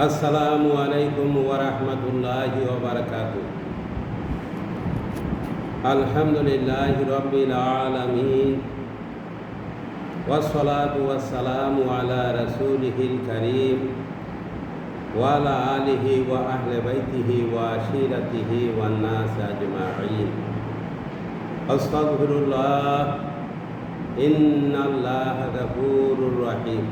আসসালামু আলাইকুম ওয়া রাহমাতুল্লাহি ওয়া বারাকাতুহু। আলহামদুলিল্লাহি রাব্বিল আলামিন ওয়াসসালাতু ওয়াসসালামু আলা রাসূলিহিল কারীম ওয়া আলা আলিহি ওয়া আহলি বাইতিহি ওয়া আশিরাতিহি ওয়ান নাস আজমাঈন। আস্তাগফিরুল্লাহ, ইন্নাল্লাহা গফুরুর রহিম।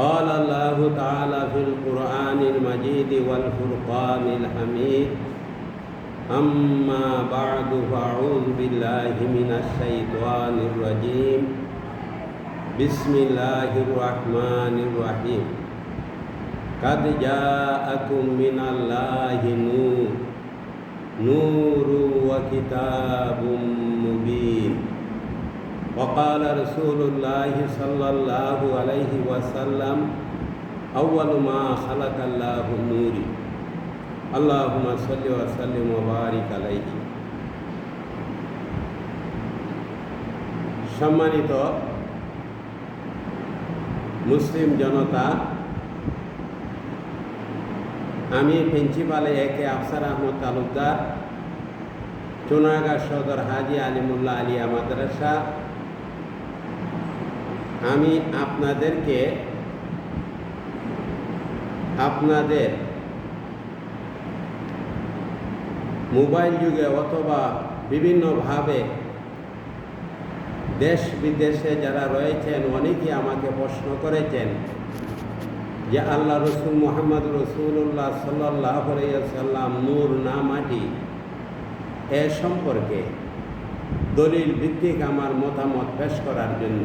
قال الله تعالى في القرآن المجيد والفرقان الحميد أما بعد فأعوذ بالله من الشيطان الرجيم بسم الله الرحمن الرحيم قد جاءكم من الله نور وكتاب مبين وقال رسول الله صلى الله عليه وسلم أول ما خلق الله النور اللهم صل وسلم وبارك عليه। সম্মানিত মুসলিম জনতা, আমি প্রিন্সিপাল একে আফসার আহমদ তালুকদার, চুনাগাঁ সদর হাজি আলিমুল্লাহ আলিয়া মাদ্রাসা, আমি আপনাদেরকে আপনাদের মোবাইল যুগে অথবা বিভিন্নভাবে দেশ বিদেশে যারা রয়েছেন অনেকেই আমাকে প্রশ্ন করেছেন যে আল্লাহ রসুল মুহাম্মদ রসুল্লাহ সাল্লাল্লাহু আলাইহি ওয়াসাল্লাম নূর না মাটি এ সম্পর্কে দলিল ভিত্তিক আমার মতামত পেশ করার জন্য।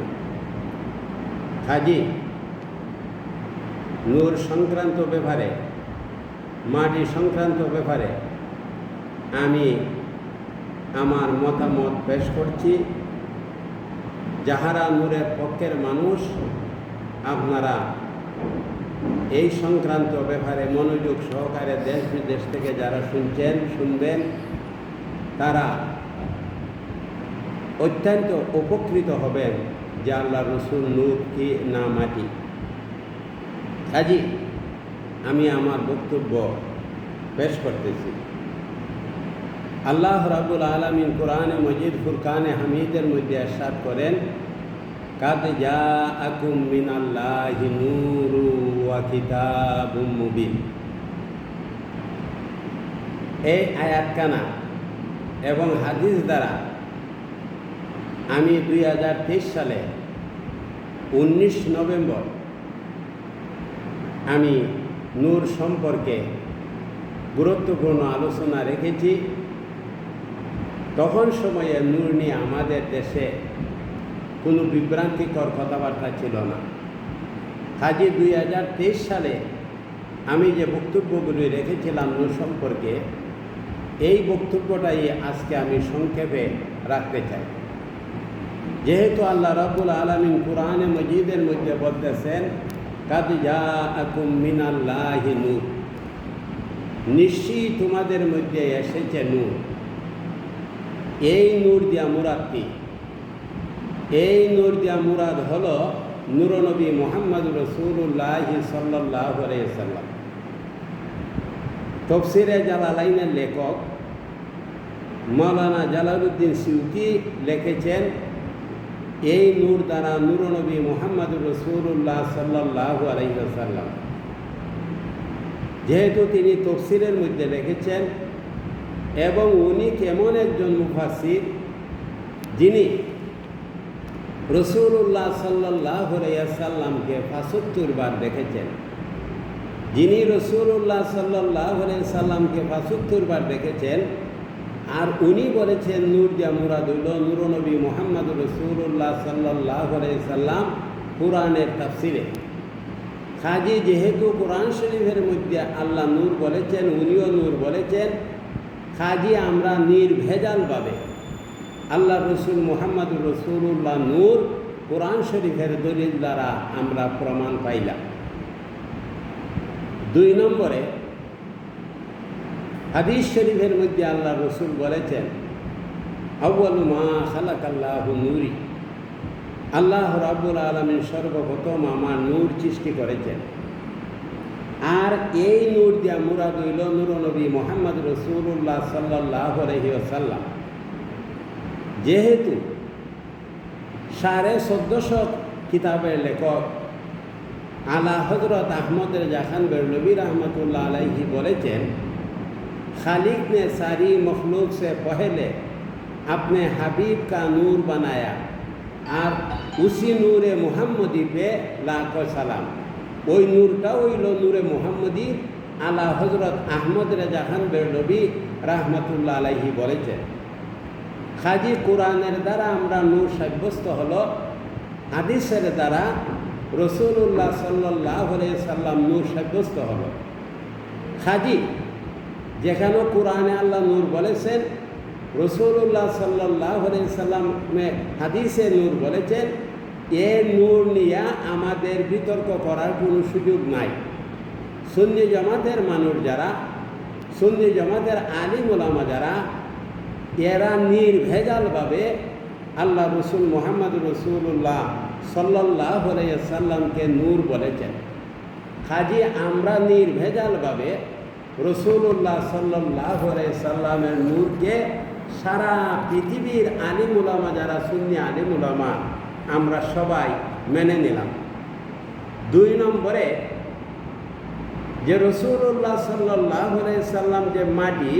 কাজী নূর সংক্রান্ত ব্যাপারে, মাটি সংক্রান্ত ব্যাপারে আমি আমার মতামত পেশ করছি। যাহারা নূরের পক্ষের মানুষ, আপনারা এই সংক্রান্ত ব্যাপারে মনোযোগ সহকারে দেশ বিদেশ থেকে যারা শুনবেন তারা অত্যন্ত উপকৃত হবেন যে আল্লাহ রসুল নূর কি না মাটি। কাজী আমি আমার বক্তব্য পেশ করতেছি। আল্লাহ রাব্বুল আলামিন কোরআনে মজিদ ফুরকানে হামিদের মধ্যে ইরশাদ করেন, কাদ জাআকুম মিনাল্লাহি নূরু ওয়া কিতাবুম মুবিন। এই আয়াতখানা এবং হাদিস দ্বারা আমি 2023 সালে 19 নভেম্বর আমি নূর সম্পর্কে গুরুত্বপূর্ণ আলোচনা রেখেছি। তখন সময়ে নূর নিয়ে আমাদের দেশে কোনো বিভ্রান্তিকর কথাবার্তা ছিল না। কাজে 2023 সালে আমি যে বক্তব্যগুলি রেখেছিলাম নূর সম্পর্কে, এই বক্তব্যটাই আজকে আমি সংক্ষেপে রাখতে চাই। যেহেতু আল্লাহ রাব্বুল আলামিন কুরআনে মজিদের মধ্যে বলতেছেন, কাদ জাআকুম মিনাল্লাহি নূর, নিশ্চয়ই তোমাদের মধ্যে এসেছে নূর। এই নূর দিয়া মুরাদ কি? এই নূর দিয়া মুরাদ হলো নূরনবী মুহাম্মদ রাসূলুল্লাহ সাল্লাল্লাহু আলাইহি ওয়াসাল্লাম। তাফসীরে জালালাইনের লেখক মাওলানা জালালউদ্দিন সিউতি লিখেছেন, এই নূর দ্বারা নূরনবী মুহাম্মদ রাসূলুল্লাহ সাল্লাল্লাহু আলাইহি ওয়াসাল্লাম। যেহেতু তিনি তাফসীরের মধ্যে লিখেছেন এবং উনি কেমন একজন মুফাসসির যিনি রাসূলুল্লাহ সাল্লাল্লাহু আলাইহি ওয়াসাল্লামকে ৭৫ বার দেখেছেন, যিনি রাসূলুল্লাহ সাল্লাল্লাহু আলাইহি ওয়াসাল্লামকে ৭৫ বার দেখেছেন, আর উনি বলেছেন নূর দিয়া মুরাদ হইল নূরনবী মুহাম্মদ রাসূলুল্লাহ সাল্লাল্লাহু আলাইহি ওয়াসাল্লাম কুরআনের তাফসীরে। কাজী যেহেতু কোরআন শরীফের মধ্যে আল্লাহ নূর বলেছেন, উনিও নূর বলেছেন, কাজী আমরা নির্ভেজালভাবে আল্লাহ রসুল মুহাম্মদ রাসূলুল্লাহ নূর কোরআন শরীফের দলিল দ্বারা আমরা প্রমাণ পাইলাম। 2 নম্বরে হাদিস শরীফের মধ্যে আল্লাহ রসুল বলেছেন, আউয়ালু মা খালাকাল্লাহু নূরি, আল্লাহ রাব্বুল আলামিন সর্বপ্রথম আমার নূর সৃষ্টি করেছেন। আর এই নূর দিয়া মুরাদ হইল নূর নবী মোহাম্মদ রসুল্লাহ সাল্লাল্লাহু আলাইহি ওয়াসাল্লাম। যেহেতু 1450 কিতাবের লেখক আলা হজরত আহমদ রেজা খান বেরলভী रहमतुल्लाह अलैहि বলেছেন, खालिक ने सारी मखलूक से पहले अपने हबीब का नूर बनाया और उसी नूर मुहम्मदी पे लाखों सलाम। ওই নূরটা হইল নূরে মুহাম্মদী। আলা হজরত আহমদ রেজা খান বেরলভী रहमतुल्लाह अलैहि বলেছেন, খাজি কোরআনের দ্বারা আমরা নূর সাব্যস্ত হলো, হাদিসের দ্বারা রসুল্লাহ সাল্লাল্লাহু আলাইহি সাল্লাম নূর সাব্যস্ত হলো। খাজি যেখানে কোরআনে আল্লাহ নূর বলেছেন, রসুল্লাহ সাল্লাল্লাহু আলাইহি সাল্লাম হাদিসে নূর বলেছেন, এ নূর নিয়ে আমাদের বিতর্ক করার কোনো সুযোগ নাই। সুন্নি জামাতের মানুষ যারা, সুন্নি জামাতের আলিম ওলামা যারা, এরা নির্ভেজালভাবে আল্লাহ রসুল মোহাম্মদ রসুল্লাহ সাল্লাল্লাহু আলাইহি সাল্লামকে নূর বলেছেন। কাজী আমরা নির্ভেজালভাবে রসুল্লাহ সাল্লাল্লাহু আলাইহি সাল্লামের নূরকে সারা পৃথিবীর আলিম উলামা যারা সুন্নি আলিম উলামা আমরা সবাই মেনে নিলাম। 2 নম্বরে যে রসুল্লাহ সাল্লাল্লাহু আলাইহি সাল্লাম যে মাটি,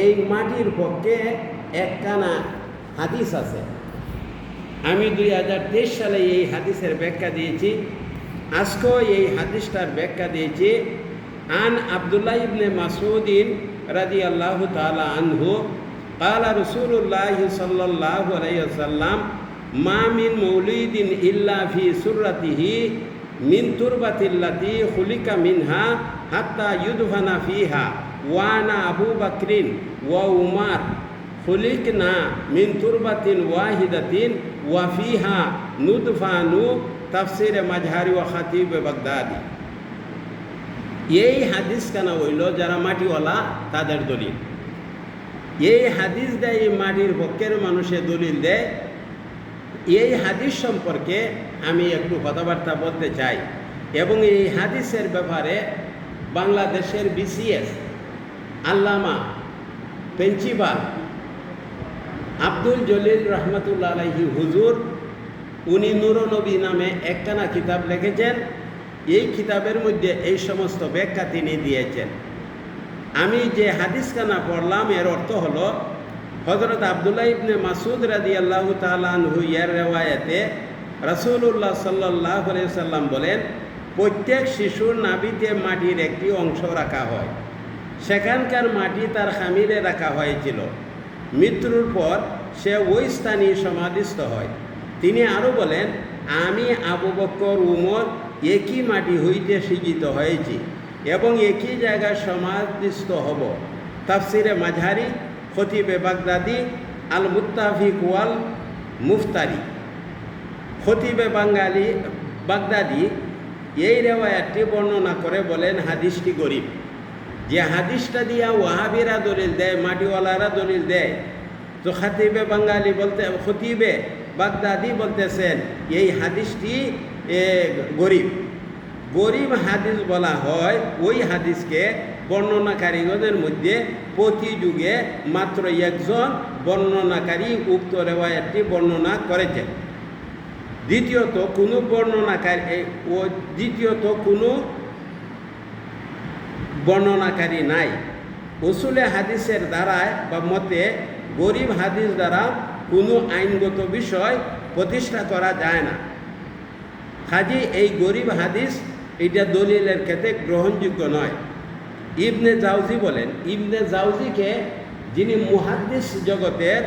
এই মাটির পক্ষে একখানা হাদিস আছে। আমি 2023 সালে এই হাদিসের ব্যাখ্যা দিয়েছি। আজকেও এই হাদিসটার ব্যাখ্যা দিয়েছি। আন আব্দুল্লাহ ইবনে মাসউদিন রাদিয়াল্লাহু তাআলা আনহু قال رسول الله صلى الله عليه وسلم ما من مولود إلا في سرته من تربة التي خلق منها حتى يدفن فيها وأنا أبو بكر وعمر خلقنا من تربة واحدة وفيها ندفن তাফসির মাজহারি ও খাতিব বাগদাদি। এই হাদিস কেন হইল যারা মাটিওয়ালা তাদের দলিল। এই হাদিস দেয় এই মাটির পক্ষের মানুষের দলিল দেয়। এই হাদিস সম্পর্কে আমি একটু কথাবার্তা বলতে চাই এবং এই হাদিসের ব্যাপারে বাংলাদেশের বিসিএস আল্লামা প্রিন্সিপাল আব্দুল জলিল রহমতুল্লাহ আলাইহি হুজুর, উনি নূরনবী নামে একখানা কিতাব লিখেছেন। এই কিতাবের মধ্যে এই সমস্ত ব্যাখ্যা তিনি দিয়েছেন। আমি যে হাদিসখানা পড়লাম এর অর্থ হলো, হযরত আব্দুল্লাহ ইবনে মাসউদ রাদিয়াল্লাহু তাআলা আনহু এর রিওয়ায়াতে রাসূলুল্লাহ সাল্লাল্লাহু আলাইহি সাল্লাম বলেন, প্রত্যেক শিশুর নাভিতে মাটির একটি অংশ রাখা হয়। সেখানকার মাটি তার খামিরে রাখা হয়েছিল। মৃত্যুর পর সে ওই স্থানে সমাধিস্থ হয়। তিনি আরও বলেন, আমি আবু বকর উমর একই মাটি হইতে সৃজিত হয়েছি এবং একই জায়গায় সমাধিস্থ হব। তাফসিরে মাজহারি, খতিবে বাগদাদি, আল মুত্তাফিক ওয়াল মুফতারি। খতিবে বাগদাদি এই রেওয়ায়াতটি বর্ণনা করে বলেন, হাদিসটি গরিব। যে হাদিসটা দিয়া ওয়াহাবিরা দলিল দেয়, মাটিওয়ালারা দলিল দেয়, তো খতিবে বাগদাদি বলতেছেন এই হাদিসটি গরিব হাদিস বলা হয় ওই হাদিসকে বর্ণনাকারীগণের মধ্যে প্রতি যুগে মাত্র একজন বর্ণনাকারী উক্ত রেওয়ায়াতটি বর্ণনা করেছেন। দ্বিতীয়ত কোনো বর্ণনাকারী নাই। উসুলে হাদিসের দ্বারায় বা মতে গরিব হাদিস দ্বারা কোনো আইনগত বিষয় প্রতিষ্ঠা করা যায় না। কাজী এই গরিব হাদিস এটা দলিলের ক্ষেত্রে গ্রহণযোগ্য নয়। ইবনে জাউজি বলেন, ইবনে জাউজিকে যিনি মুহাদ্দিস জগতের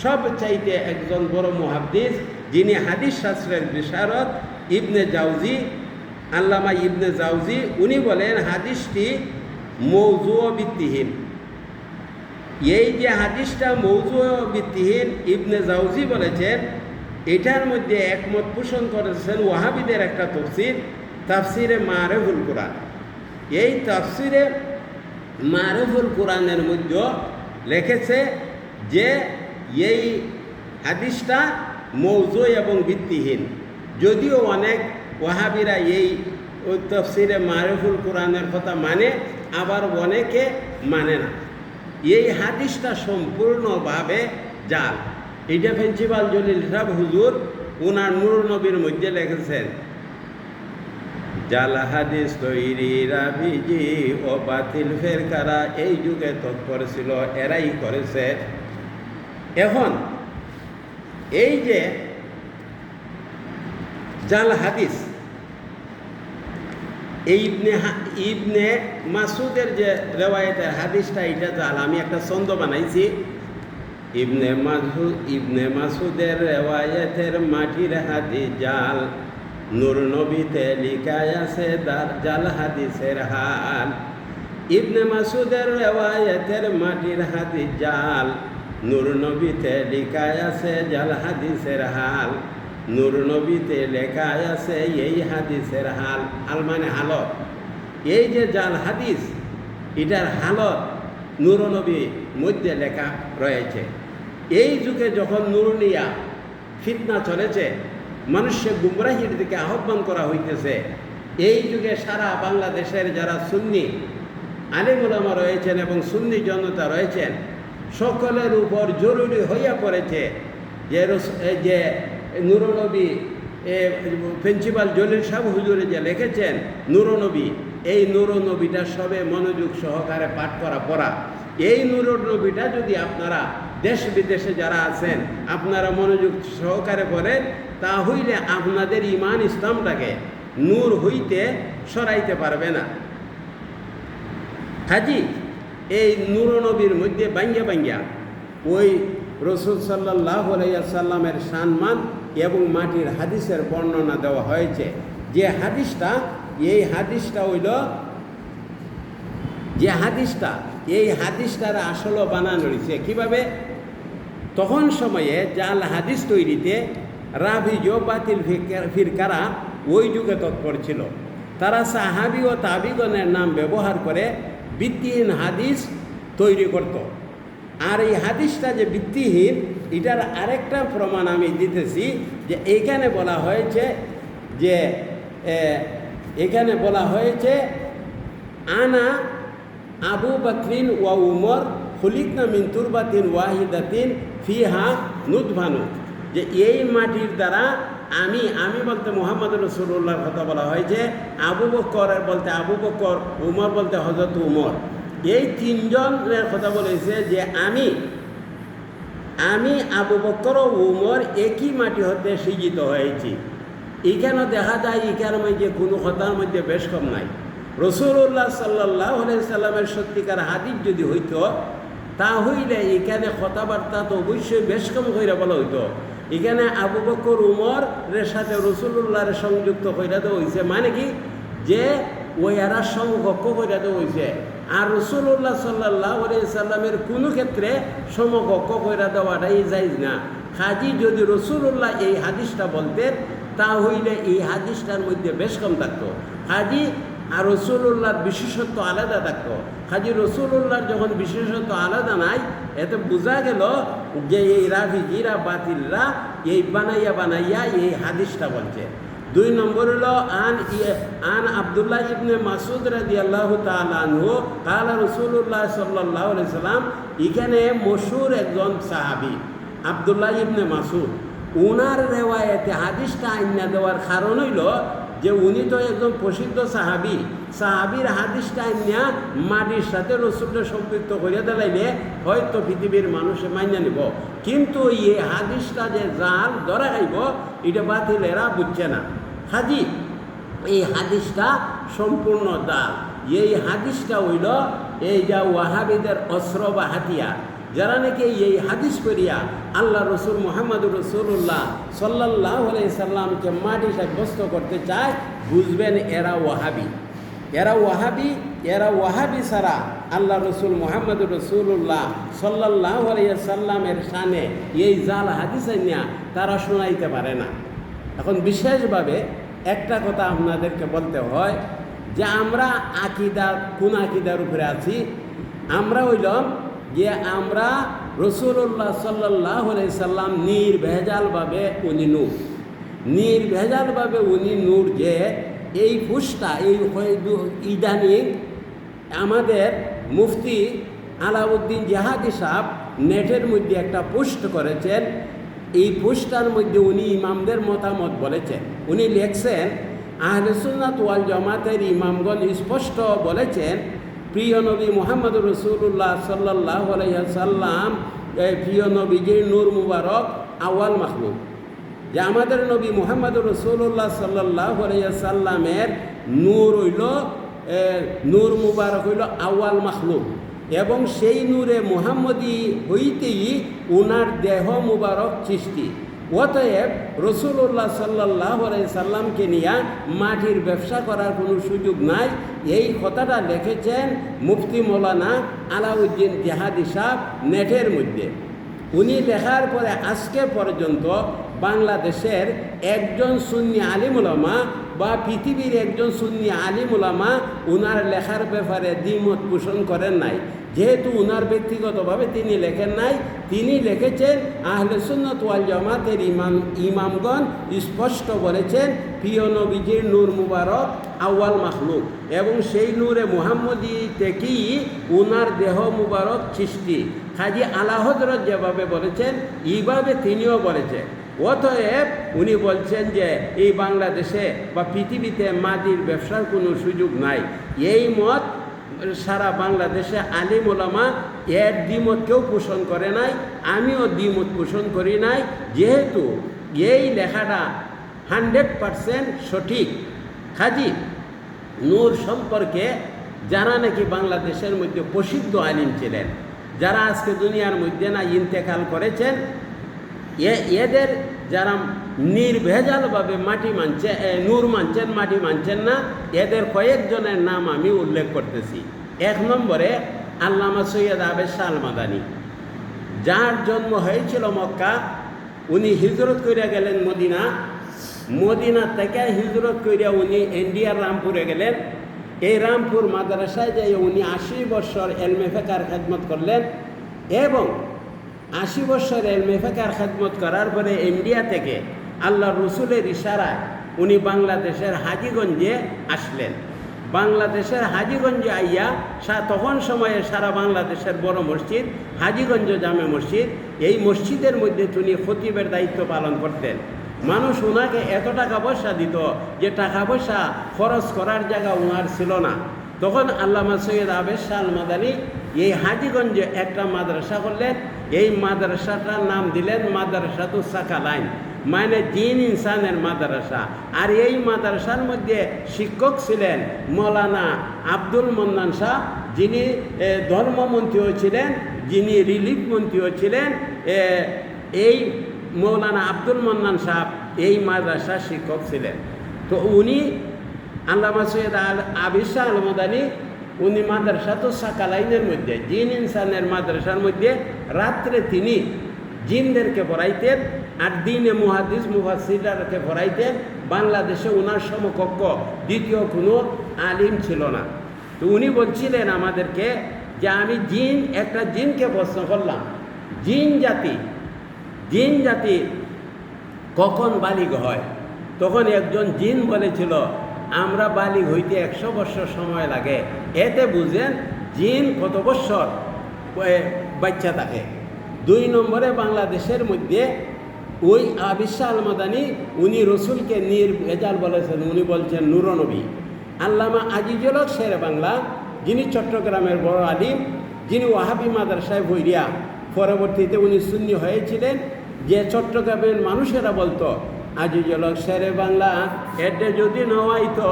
সবচাইতে একজন বড় মুহাদ্দিস, যিনি হাদিস শাস্ত্রের বিশারদ, ইবনে জাউজি, আল্লামা ইবনে জাউজি, উনি বলেন হাদিসটি মৌজু ও ভিত্তিহীন। এই যে হাদিসটা মৌজু ও ভিত্তিহীন ইবনে জাউজি বলেছেন, এটার মধ্যে একমত পোষণ করেছেন ওয়াহাবিদের একটা তাফসিরে মারিফুল কুরআন। এই তাফসিরে মারিফুল কুরআনের মধ্যে লিখেছে যে এই হাদিসটা মৌজু এবং ভিত্তিহীন। যদিও অনেক ওয়াহাবিরা এই ওই তাফসিরে মারিফুল কোরআনের কথা মানে, আবার অনেকে মানে না। এই হাদিসটা সম্পূর্ণভাবে জাল। এটা প্রিন্সিপাল জলিল সাহেব হুজুর ওনার নূর নবীর মধ্যে লিখেছেন, জাল হাদিস তৈরি রাবিজি ও বাতিল ফেরকারা এই যুগে তৎপর ছিল, এরাই করেছে। এখন এই যে জাল হাদিস, এই ইবনে মাসুদের যে রেওয়ায়েতের হাদিসটা, এটা জাল। আমি একটা ছন্দ বানাইছি, ইবনে মাসুদের রেওয়ায়েতের মাটির হাদিস জাল, নূর নবীতে লিখায় আছে জাল হাদিসের হাল। ইবনে মাসুদের রেওয়ায়েতের মাটির হাদিস জাল, নূর নবীতে লিখায় আছে জাল হাদিসের হাল। নূর নবীতে লেখায় আছে এই হাদিসের হাল। হাল মানে হালত। এই যে জাল হাদিস, এটার হালত নূর নবী মধ্যে লেখা রয়েছে। এই যুগে যখন নুরনিয়া ফিতনা চলেছে, মানুষকে গুমরাহির দিকে আহ্বান করা হইতেছে, এই যুগে সারা বাংলাদেশের যারা সুন্নি আলেম ওলামা রয়েছেন এবং সুন্নি জনতা রয়েছেন, সকলের উপর জরুরি হইয়া পড়েছে যে নূরনবী প্রিন্সিপাল জলিল সাহেব হুজুরে যে লিখেছেন নূরনবী, এই নূরনবীটা সবে মনোযোগ সহকারে পাঠ করা পড়া। এই নূরনবীটা যদি আপনারা দেশ বিদেশে যারা আছেন আপনারা মনোযোগ সহকারে পড়েন, তা হইলে আপনাদের ইমান ইসলামটাকে নূর হইতে সরাইতে পারবে না। হাজি এই নূরনবীর মধ্যে বাঙ্গা বাঙ্গা ওই রসুল সাল্লাল্লাহু আলাইহি ওয়াসাল্লামের সম্মান এবং মাটির হাদিসের বর্ণনা দেওয়া হয়েছে। যে হাদিসটা, এই হাদিসটা হইল যে হাদিসটা, এই হাদিসটার আসলে বানানো রয়েছে কীভাবে? তখন সময়ে জাল হাদিস তৈরিতে রাভিজ বাতিল ফিরকারা ওই যুগে তৎপর ছিল। তারা সাহাবি ও তাবিগণের নাম ব্যবহার করে ভিত্তিহীন হাদিস তৈরি করত। আর এই হাদিসটা যে ভিত্তিহীন, এটার আরেকটা প্রমাণ আমি দিতেছি, যে এইখানে বলা হয়েছে যে এখানে বলা হয়েছে আনা আবু বকরিন ওয়া উমর খুলিকনা মিন তুরবাতিন ওয়াহিদাতিন ফিহা নুতফানু, যে এই মাটির দ্বারা আমি বলতে মুহাম্মদ রাসূলুল্লাহর কথা বলা হয়েছে, আবু বকর বলতে আবু বকর, উমর বলতে হযরত উমর, এই তিনজনের কথা বলেছে যে আমি আবু বকর ও উমর একই মাটি হতে সৃজিত হয়েছি। এখানে দেখা যায় এখানে মধ্যে কোনো কথার মধ্যে বেশ কম নাই। রাসূলুল্লাহ সাল্লাল্লাহু আলাইহি সাল্লামের সত্যিকার হাদিস যদি হইতো, তা হইলে এখানে কথাবার্তা তো অবশ্যই বেশ কম কইরা বলা হইতো। এখানে আবু বকর উমরের সাথে রাসূলুল্লাহর সংযুক্ত কইরা দেওয়া হয়েছে, মানে কি যে ওই এরা সমকক্ষ কইরা দেওয়া হয়েছে। আর রাসূলুল্লাহ সাল্লাল্লাহু আলাইহি সাল্লামের কোনো ক্ষেত্রে সমকক্ষ কইরা দেওয়াটাই জায়েজ না। কাজী যদি রাসূলুল্লাহ এই হাদিসটা বলতেন, তা হইলে এই হাদিসটার মধ্যে বেশ কম থাকতো। কাজী আর রাসূলুল্লাহর বিশেষত্ব আলাদা থাকতো। কাজী রাসূলুল্লাহর যখন বিশেষত্ব আলাদা নাই, এতে বোঝা গেল যে এই রাভিজিরা বাতিলরা এই বানাইয়া এই হাদিসটা বলছে। 2 নম্বর হলো আন আব্দুল্লাহ ইবনে মাসুদ রাদিয়াল্লাহু তাআলা আনহু কালা রাসূলুল্লাহ সাল্লাল্লাহু আলাইহি সাল্লাম, এখানে মশহুর একজন সাহাবী আব্দুল্লাহ ইবনে মাসুদ, ওনার রেওয়ায়েতে হাদিসটা আইনা দেওয়ার কারণ হইল যে উনি তো একজন প্রসিদ্ধ সাহাবীর হাদিসটা আইনা মাটির সাথে রসুলটা সম্পৃক্ত করিয়া দিলাইলে হয়তো পৃথিবীর মানুষে মাইনা নিব, কিন্তু এই হাদিসটা যে জাল ধরা খাইব এটা বাতিল, এরা বুঝছে না। হাজি এই হাদিসটা সম্পূর্ণ জাল। এই হাদিসটা হইল এই যা ওয়াহাবিদের অস্ত্র বা হাতিয়ার। যারা নাকি এই হাদিস করিয়া আল্লাহ রসুল মুহাম্মদুর রাসূলুল্লাহ সাল্লাল্লাহু আলাইহি সাল্লামকে মাটি সাব্যস্ত করতে চায়, বুঝবেন এরা ওয়াহাবি ছাড়া আল্লাহ রসুল মুহাম্মদুর রাসূলুল্লাহ সাল্লাল্লাহু আলাইহি সাল্লামের শানে এই জাল হাদিস নিয়ে তারা শোনাইতে পারে না। এখন বিশেষভাবে একটা কথা আপনাদেরকে বলতে হয় যে আমরা কোন আকিদার উপরে আছি? আমরা হইলাম যে আমরা রাসূলুল্লাহ সাল্লাল্লাহু আলাইহি সাল্লাম নির্ভেজালভাবে উনি নূর, যে এই পুষ্টটা এই ইদানিং আমাদের মুফতি আলাউদ্দিন জাহাদি সাহেব নেটের মধ্যে একটা পোস্ট করেছেন। এই পোস্টটার মধ্যে উনি ইমামদের মতামত বলেছেন। উনি লিখছেন, আহলে সুন্নাত ওয়াল জামাতের ইমামগণ স্পষ্ট বলেছেন, প্রিয় নবী মুহাম্মদ রাসূলুল্লাহ সাল্লাল্লাহু আলাইহি ওয়াসাল্লাম প্রিয় নবীজির নূর মুবারক আউয়াল মাখলুক, যে আমাদের নবী মুহাম্মদ রাসূলুল্লাহ সাল্লাল্লাহু আলাইহি ওয়াসাল্লামের নূর হইল নূর মুবারক হইল আউয়াল মাখলুক, এবং সেই নূরে মুহাম্মদী হইতেই উনার দেহ মুবারক সৃষ্টি। অতএব রসুল্লাহ সাল্লাল্লাহু আলাইহি সাল্লামকে নিয়ে মাটির ব্যবসা করার কোনো সুযোগ নাই। এই কথাটা লিখেছেন মুফতি মৌলানা আলাউদ্দিন জাহাদি সাহেব নেটের মধ্যে। উনি লেখার পরে আজকে পর্যন্ত বাংলাদেশের একজন সুন্নি আলিম উলামা বা পৃথিবীর একজন সুন্নি আলিম উলামা উনার লেখার ব্যাপারে দ্বিমত পোষণ করেন নাই। যেহেতু উনার ব্যক্তিগতভাবে তিনি লেখেন নাই, তিনি লিখেছেন আহলে সুন্নাত ওয়াল জামাতের ইমামগণ স্পষ্ট বলেছেন প্রিয় নবীজির নূর মুবারক আউয়াল মাখলুক, এবং সেই নূরে মুহাম্মদী থেকেই উনার দেহ মুবারক সৃষ্টি। কাজী আলা হযরত যেভাবে বলেছেন এইভাবে তিনিও বলেছেন। অতএব উনি বলছেন যে এই বাংলাদেশে বা পৃথিবীতে মাটির ব্যবসার কোনো সুযোগ নাই। এই মত সারা বাংলাদেশে আলিম ওলামা এর দ্বিমত কেউ পোষণ করে নাই, আমিও দ্বিমত পোষণ করি নাই। যেহেতু এই লেখাটা 100% সঠিক। কাজী নূর সম্পর্কে যারা নাকি বাংলাদেশের মধ্যে প্রসিদ্ধ আলিম ছিলেন, যারা আজকে দুনিয়ার মধ্যে না ইন্তেকাল করেছেন, এদের যারা নির্ভেজালভাবে মাটি মানছে, নূর মানছেন, মাটি মানছেন না, এদের কয়েকজনের নাম আমি উল্লেখ করতেছি। 1 নম্বরে আল্লামা সৈয়দ আবেদ শাহ আল মাদানী, যার জন্ম হয়েছিল মক্কা। উনি হিজরত করিয়া গেলেন মদিনা থেকে হিজরত করিয়া উনি ইন্ডিয়ার রামপুরে গেলেন। এই রামপুর মাদ্রাসায় যাই উনি 80 বছর এলমে ফিকহের খেদমত করলেন, এবং 80 বছর এলমে ফিকহের খেদমত করার পরে ইন্ডিয়া থেকে আল্লাহ রসুলের ইশারায় উনি বাংলাদেশের হাজীগঞ্জে আসলেন। বাংলাদেশের হাজীগঞ্জে আইয়া তখন সময়ে সারা বাংলাদেশের বড় মসজিদ হাজীগঞ্জ জামে মসজিদ, এই মসজিদের মধ্যে তিনি খতিবের দায়িত্ব পালন করতেন। মানুষ ওনাকে এত টাকা পয়সা দিত যে টাকা পয়সা খরচ করার জায়গা ওনার ছিল না। তখন আল্লামা সৈয়দ আবেদ শাহ আল মাদানী এই হাজীগঞ্জে একটা মাদ্রাসা করলেন। এই মাদ্রাসাটার নাম দিলেন মাদ্রাসাতুস সাকালাইন, মানে জিন ইনসানের মাদ্রাসা। আর এই মাদ্রাসার মধ্যে শিক্ষক ছিলেন মৌলানা আব্দুল মন্নান শাহ, যিনি ধর্মমন্ত্রীও ছিলেন, যিনি রিলিফ মন্ত্রীও ছিলেন। এই মৌলানা আব্দুল মন্নান সাহেব এই মাদ্রাসার শিক্ষক ছিলেন। তো উনি আল্লামা সৈয়দ আবেদ শাহ আল মাদানী উনি মাদ্রাসাতুস সাকালাইনের মধ্যে জিন ইনসানের মাদ্রাসার মধ্যে রাত্রে তিনি জিনদেরকে পড়াইতেন, আর দিনে মুহাদ্দিস মুফাসসিরকে পড়াইতেন। বাংলাদেশে ওনার সমকক্ষ দ্বিতীয় কোনো আলিম ছিল না। তো উনি বলছিলেন আমাদেরকে যে আমি একটা জিনকে প্রশ্ন করলাম, জিন জাতি কখন বালিগ হয়? তখন একজন জিন বলেছিল আমরা বালিগ হইতে 100 বছর সময় লাগে। এতে বুঝেন জিন কত বছর বাচ্চা থাকে। 2 নম্বরে বাংলাদেশের মধ্যে ওই আবেদ শাহ আল মাদানী উনি রসুলকে নির্ভেজাল বলেছেন, উনি বলছেন নূরনবী। আল্লামা আজিজুল হক শেরে বাংলা, যিনি চট্টগ্রামের বড় আলিম, যিনি ওয়াহাবি মাদ্রাসায় বইরিয়া, পরবর্তীতে উনি সুন্নি হয়েছিলেন। যে চট্টগ্রামের মানুষেরা বলতো আজিজুল হক শেরে বাংলা এডে যদি নওয়াইতো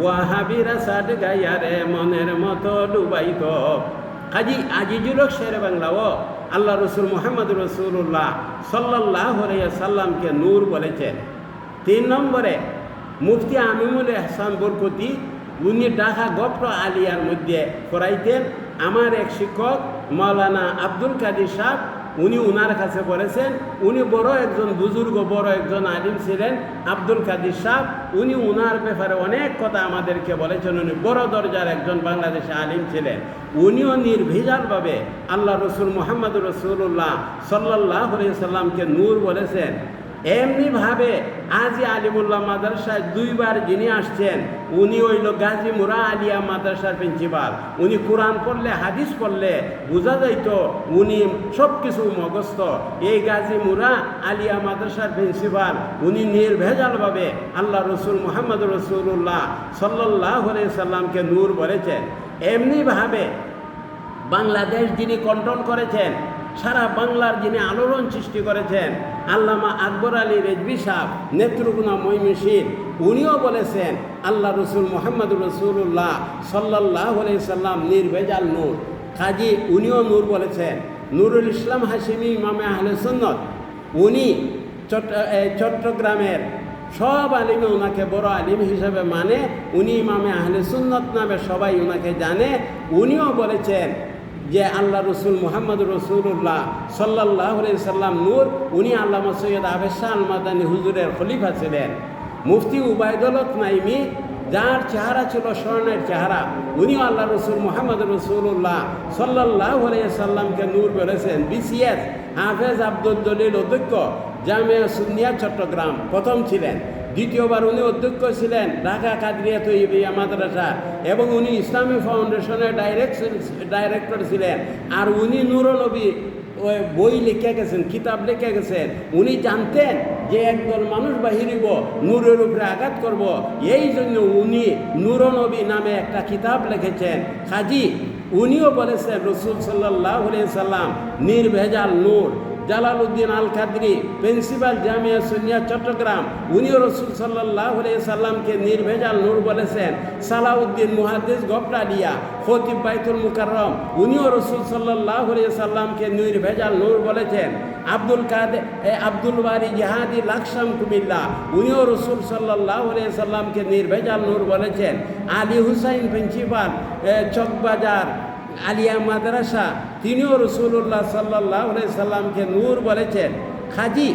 ওয়াহাবিরা সাদ গাইয়ারে মনের মতো ডুবাইতো। কাজী আজিজুল হক শেরে বাংলাও আল্লাহ রসুল মুহাম্মদ রাসূলুল্লাহ সাল্লাল্লাহু আলাইহি সাল্লামকে নূর বলেছেন। 3 নম্বরে মুফতি আমিনুল ইহসান বরকতি, উনি ঢাকা গপ্র আলিয়ার মধ্যে পড়াইতেন। আমার এক শিক্ষক মাওলানা আব্দুল কাদির সাহেব, উনি উনার কাছে পড়েছেন। উনি বড় একজন বুজুর্গ, বড় একজন আলিম ছিলেন আব্দুল কাদির সাহেব। উনি উনার ব্যাপারে অনেক কথা আমাদেরকে বলেছেন। উনি বড় দরজার একজন বাংলাদেশে আলিম ছিলেন। উনিও নির্ভেজালভাবে আল্লাহ রসুল মুহাম্মদ রাসূলুল্লাহ সাল্লাল্লাহু আলাইহি সাল্লামকে নূর বলেছেন। এমনিভাবে আজি আলিমুল্লাহ মাদ্রাসায় দুইবার যিনি আসছেন উনি হইল গাজী মুরা আলিয়া মাদ্রাসার প্রিন্সিপাল। উনি কোরআন পড়লে হাদিস পড়লে বোঝা যাইত উনি সব কিছু মুখস্থ। এই গাজী মুরা আলিয়া মাদ্রাসার প্রিন্সিপাল উনি নির্ভেজালভাবে আল্লাহ রসুল মুহাম্মদ রসুল্লাহ সাল্লাল্লাহু আলাইহি সাল্লামকে নূর বলেছেন। এমনিভাবে বাংলাদেশ যিনি কন্ট্রোল করেছেন, সারা বাংলার যিনি আলোড়ন সৃষ্টি করেছেন আল্লামা আকবর আলী রেজভী সাহেব নেত্রকোনা ময়মনসিংহ, উনিও বলেছেন আল্লাহ রসুল মুহাম্মদ রসুল্লাহ সাল্লাল্লাহু আলাইহি সাল্লাম নির্ভেজাল নূর। কাজী উনিও নূর বলেছেন। নুরুল ইসলাম হাশিমি ইমামে আহলে সুন্নত, উনি চট্টগ্রামের সব আলিমে ওনাকে বড় আলিম হিসেবে মানে, উনি ইমামে আহলে সুন্নত নামে সবাই ওনাকে জানে। উনিও বলেছেন যে আল্লাহ রসুল মুহাম্মদ রসুল্লাহ সাল্লাল্লাহু আলাইহি সাল্লাম নূর। উনি আল্লামা সৈয়দ আবেদ শাহ আল মাদানী হুজুরের খলিফা ছিলেন। মুফতি উবাইদুল হক নাইমি, যার চেহারা ছিল স্বর্ণের চেহারা, উনিও আল্লাহ রসুল মুহাম্মদ রসুল্লাহ সাল্লাল্লাহু আলাইহি সাল্লামকে নূর বলেছেন। বিসিএস হাফেজ আব্দুল জলিল অধ্যক্ষ জামিয়া সুন্নিয়া চট্টগ্রাম প্রথম ছিলেন। দ্বিতীয়বার উনি অধ্যক্ষ ছিলেন ঢাকা কাদরিয়া তৈয়বিয়া মাদ্রাসা, এবং উনি ইসলামী ফাউন্ডেশনের ডাইরেক্টর ছিলেন। আর উনি নুরুল নবী বই লিখে গেছেন, কিতাব লিখে গেছেন। উনি জানতেন যে একদল মানুষ বাহিরিব নূরের উপরে আঘাত করব, এই জন্য উনি নুরুল নবী নামে একটা কিতাব লিখেছেন। কাজী উনিও বলেছেন রসুল সাল্লাল্লাহু আলাইহি সাল্লাম নির্ভেজাল নূর। জালালউদ্দিন আল কাদরি প্রিন্সিপাল জামিয়া সুন্নিয়া চট্টগ্রাম, উনিও রসুল সাল্লাল্লাহু আলাইহি সাল্লামকে নির্ভেজাল নূর বলেছেন। সালাউদ্দিন মুহাদ্দিস গফরালিয়া খতিব বাইতুল মুকাররম, উনিও রসুল সাল্লাল্লাহু আলাইহি সাল্লামকে নির্ভেজাল নূর বলেছেন। আব্দুল বারি জাহাদি লাকসাম কুমিল্লা, উনিও রসুল সাল্লাল্লাহু আলাইহি সাল্লামকে নির্ভেজাল নূর বলেছেন। আলী হুসাইন প্রিন্সিপাল চকবাজার আলিয়া মাদ্রাসা, তিনিও রসুল্লাহ সাল্লাল্লাহু আলাইহি সাল্লামকে নূর বলেছেন। কাজী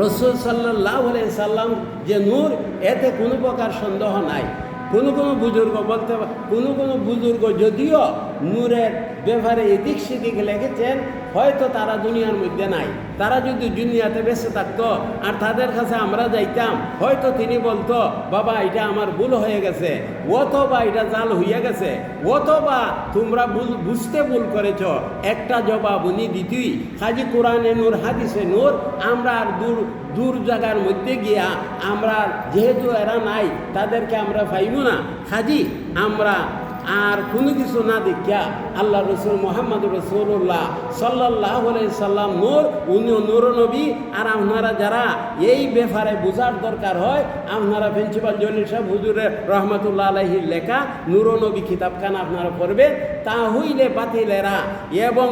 রসুল সাল্লাল্লাহু আলাইহি সাল্লাম যে নূর, এতে কোনো প্রকার সন্দেহ নাই। কোনো বুজুর্গ বলতে, কোনো বুজুর্গ যদিও নূরের ব্যাপারে এদিক সেদিক লেগেছেন, হয়তো তারা দুনিয়ার মধ্যে নাই। তারা যদি দুনিয়াতে বেঁচে থাকতো আর তাদের কাছে আমরা যাইতাম, হয়তো তিনি বলতো বাবা এটা আমার ভুল হয়ে গেছে, অথবা এটা জাল হইয়া গেছে, অথবা তোমরা বুঝতে ভুল করেছ। একটা জবাব উনি দিতই। কাজী কোরআনে নূর হাদিসে নূর, আমরা আর দূর জায়গার মধ্যে গিয়া আমরা যেহেতু এরা নাই তাদেরকে আমরা পাইব না। কাজী আমরা আর কোনো কিছু না দেখিয়া আল্লাহ রসুল মুহাম্মদ রসুল্লাহ সাল্লাল্লাহু আলাইহি সাল্লাম নূর, উনিও নূর নবী। আর আপনারা যারা এই ব্যাপারে বোঝার দরকার হয়, আপনারা প্রিন্সিপাল জলিল সাহেব হুজুরের রহমতুল্লাহ আলাইহির লেখা নূর নবী কিতাবখানা আপনারা পড়বেন। তা হইলে বাতিলেরা এবং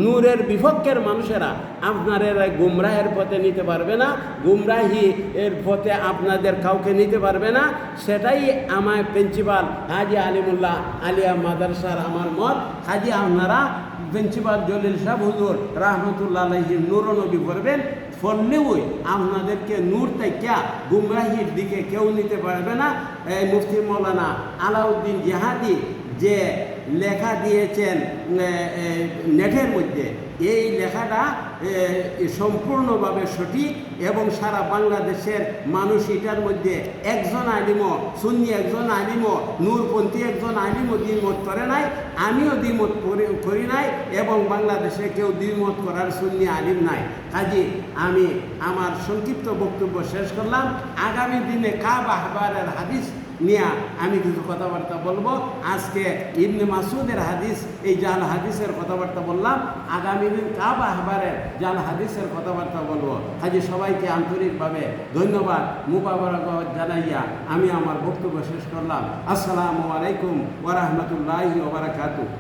নূরের বিপক্ষের মানুষেরা আপনাদের গুমরাহের পথে নিতে পারবে না, গুমরাহি এর পথে আপনাদের কাউকে নিতে পারবে না। সেটাই আমার প্রিন্সিপাল হাজি আলিমুল্লাহ আলিয়া মাদ্রাসার আমার মত। হাজি আপনারা প্রিন্সিপাল জলিল সাহেব হুজুর রহমতুল্লাহ আলাইহির নূর নবী পড়বেন। পড়লেও আপনাদেরকে নূর থেকে গুমরাহির দিকে কেউ নিতে পারবে না। মুফতি মৌলানা আলাউদ্দিন জিহাদি যে লেখা দিয়েছেন নেটের মধ্যে, এই লেখাটা সম্পূর্ণভাবে সঠিক, এবং সারা বাংলাদেশের মানুষ এটার মধ্যে একজন আলিমও সুন্নি, একজন আলিমও নূরপন্থী, একজন আলিমও দ্বিমত করে নাই। আমিও দ্বিমত করি নাই, এবং বাংলাদেশে কেউ দ্বিমত করার সুন্নি আলিম নাই। কাজী আমি আমার সংক্ষিপ্ত বক্তব্য শেষ করলাম। আগামী দিনে কাব আহবারের হাদিস নিয়ে আমি কিছু কথাবার্তা বলবো। আজকে ইবনে মাসুদের হাদিস, এই জাল হাদিসের কথাবার্তা বললাম। আগামী দিন কাব আহবারের জাল হাদিসের কথাবার্তা বলবো। কাজে সবাইকে আন্তরিকভাবে ধন্যবাদ মুবারকবাদ জানাইয়া আমি আমার বক্তব্য শেষ করলাম। আসসালামু আলাইকুম ওয়া রাহমাতুল্লাহি ওয়া বারাকাতুহু।